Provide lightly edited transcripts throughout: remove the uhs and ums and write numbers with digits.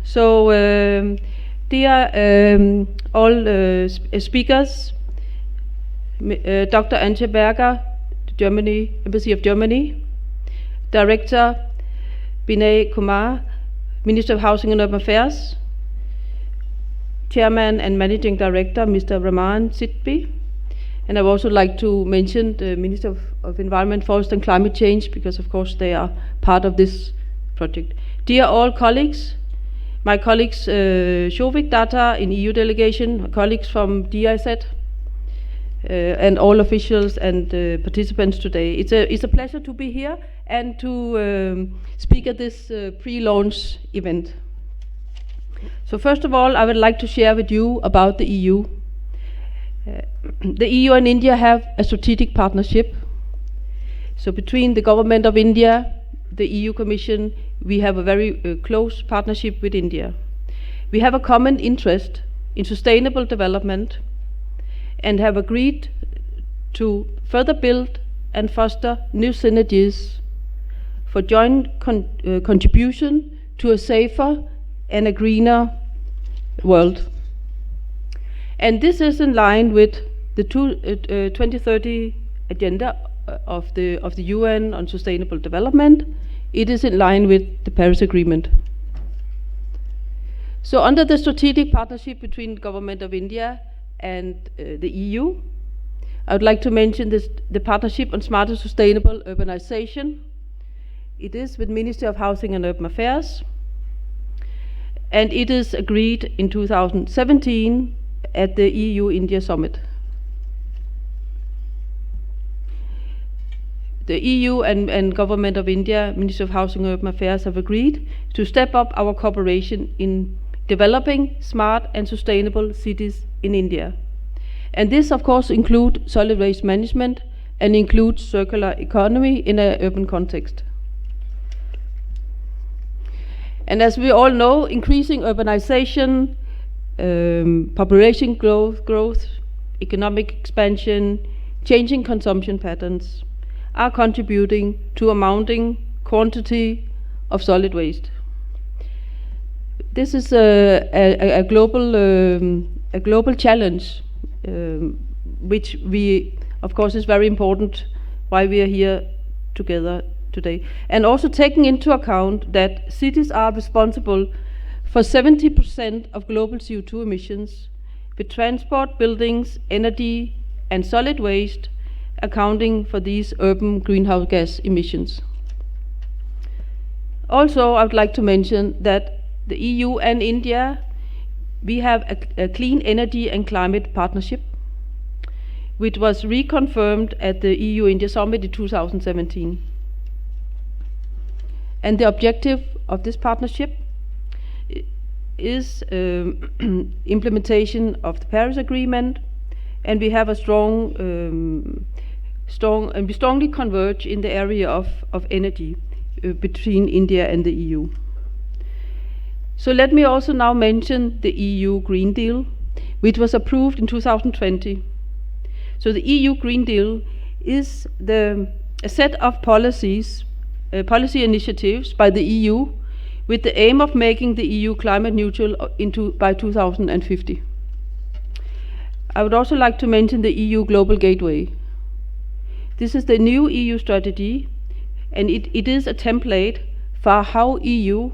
So, dear all speakers, Dr. Antje Berger, Germany, Embassy of Germany, Director Binay Kumar, Minister of Housing and Urban Affairs, Chairman and Managing Director, Mr. Rahman SIDBI, and I would also like to mention the Minister of Environment, Forest and Climate Change, because of course they are part of this project. Dear all colleagues, my colleagues Shovik Data in EU Delegation, colleagues from DIZ, and all officials and participants today. It's a pleasure to be here and to speak at this pre-launch event. So first of all, I would like to share with you about the EU. The EU and India have a strategic partnership. So between the government of India, the EU Commission, we have a very close partnership with India. We have a common interest in sustainable development and have agreed to further build and foster new synergies for joint contribution to a safer and a greener world. And this is in line with the 2030 agenda of the UN on sustainable development. It is in line with the Paris Agreement. So under the strategic partnership between the Government of India and the EU, I would like to mention the partnership on smart and sustainable urbanization. It is with Ministry of Housing and Urban Affairs, and it is agreed in 2017 at the EUIndia summit. The EU and Government of India, Ministry of Housing and Urban Affairs, have agreed to step up our cooperation in developing smart and sustainable cities in India. And this, of course, includes solid waste management and includes circular economy in an urban context. And as we all know, increasing urbanization, population growth, economic expansion, changing consumption patterns are contributing to a mounting quantity of solid waste. This is a global challenge, which of course is very important why we are here together today. And also taking into account that cities are responsible for 70% of global CO2 emissions, with transport, buildings, energy, and solid waste accounting for these urban greenhouse gas emissions. Also, I would like to mention that the EU and India, we have a clean energy and climate partnership, which was reconfirmed at the EU-India summit in 2017. And the objective of this partnership is implementation of the Paris Agreement, and we have a we strongly converge in the area of energy between India and the EU. So let me also now mention the EU Green Deal, which was approved in 2020. So the EU Green Deal is a set of policy initiatives by the EU with the aim of making the EU climate neutral by 2050. I would also like to mention the EU Global Gateway. This is the new EU strategy, and it is a template for how EU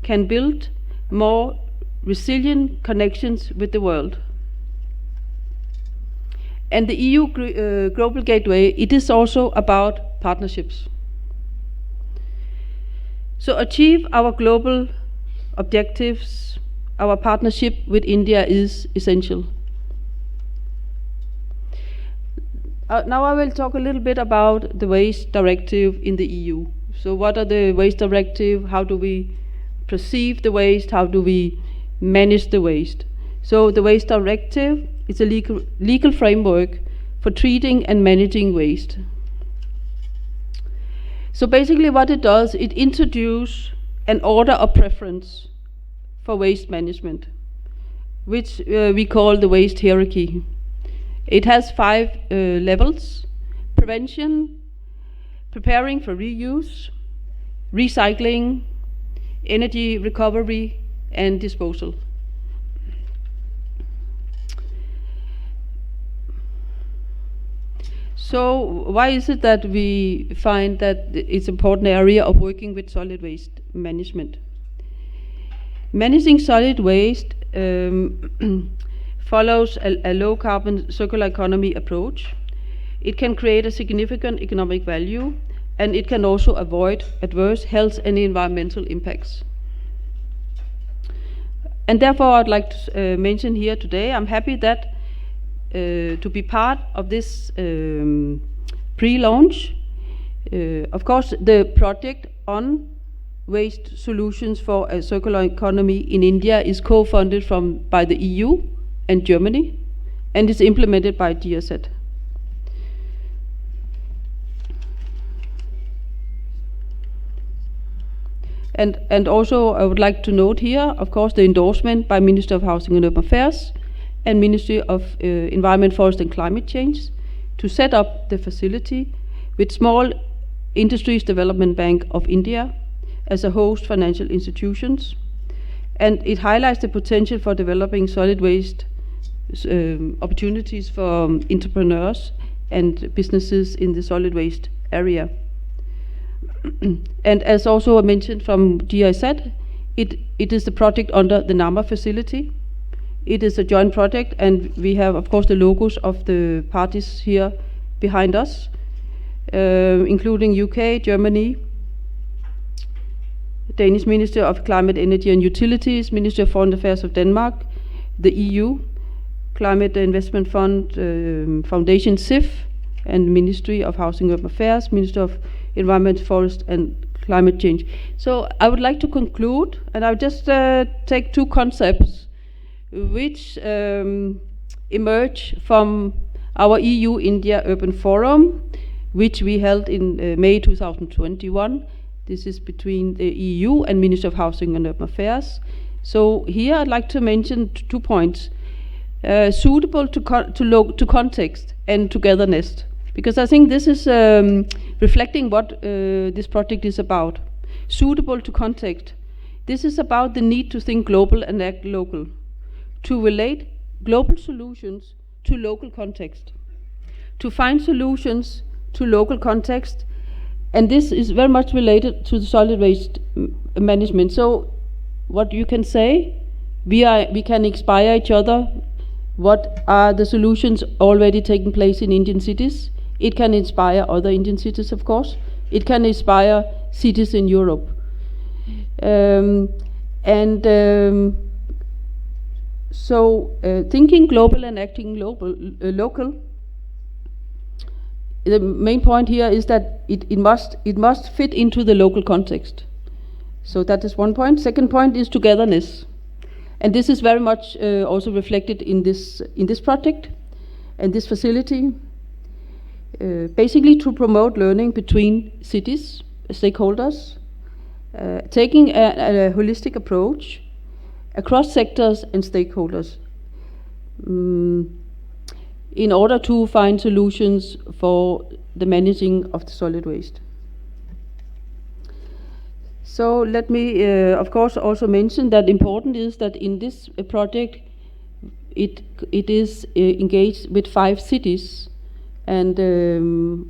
can build more resilient connections with the world. And the EU Global Gateway, it is also about partnerships. So achieve our global objectives, our partnership with India is essential. Now I will talk a little bit about the Waste Directive in the EU. So what are the Waste Directive? How do we perceive the waste? How do we manage the waste? So the Waste Directive is a legal framework for treating and managing waste. So basically what it does, it introduces an order of preference for waste management, which we call the waste hierarchy. It has 5 levels: prevention, preparing for reuse, recycling, energy recovery, and disposal. So why is it that we find that it's an important area of working with solid waste management? Managing solid waste follows a low carbon circular economy approach. It can create a significant economic value, and it can also avoid adverse health and environmental impacts. And therefore I'd like to mention here today, I'm happy that to be part of this pre-launch. Of course, the project on waste solutions for a circular economy in India is co-funded by the EU and Germany, and is implemented by GIZ. And also I would like to note here, of course, the endorsement by Minister of Housing and Urban Affairs and Ministry of Environment, Forest and Climate Change to set up the facility with Small Industries Development Bank of India as a host financial institutions. And it highlights the potential for developing solid waste opportunities for entrepreneurs and businesses in the solid waste area. And as also mentioned from GIZ, it is the project under the NAMA facility. It is a joint project, and we have, of course, the logos of the parties here behind us, including UK, Germany, Danish Ministry of Climate, Energy and Utilities, Ministry of Foreign Affairs of Denmark, the EU, Climate Investment Fund, Foundation SIF, and Ministry of Housing and Urban Affairs, Ministry of Environment, Forest and Climate Change. So I would like to conclude, and I'll just take two concepts which emerge from our EU-India Urban Forum, which we held in May 2021. This is between the EU and Ministry of Housing and Urban Affairs. So here I'd like to mention 2 points. Suitable to context and togetherness, because I think this is reflecting what this project is about. Suitable to context. This is about the need to think global and act local, to relate global solutions to local context, to find solutions to local context, and this is very much related to the solid waste management. So what you can say, we can inspire each other. What are the solutions already taking place in Indian cities? It can inspire other Indian cities, of course. It can inspire cities in Europe. So thinking global and acting local, the main point here is that it must fit into the local context. So that is one point. Second point is togetherness. And this is very much also reflected in this project and this facility. Basically to promote learning between cities, stakeholders, taking a holistic approach across sectors and stakeholders in order to find solutions for the managing of the solid waste. So let me of course also mention that important is that in this project it is engaged with 5 cities, and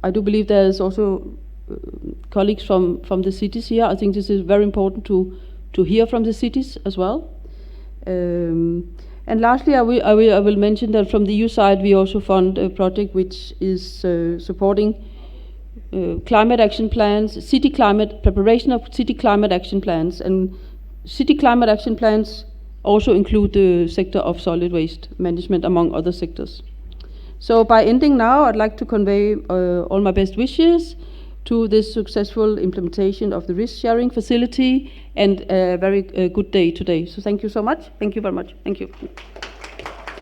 I do believe there is also colleagues from the cities here. I think this is very important to hear from the cities as well. And lastly, I will mention that from the EU side we also fund a project which is supporting climate action plans, preparation of city climate action plans, and city climate action plans also include the sector of solid waste management among other sectors. So by ending now, I'd like to convey all my best wishes to this successful implementation of the risk sharing facility, and a very good day today. So thank you so much. Thank you very much. Thank you.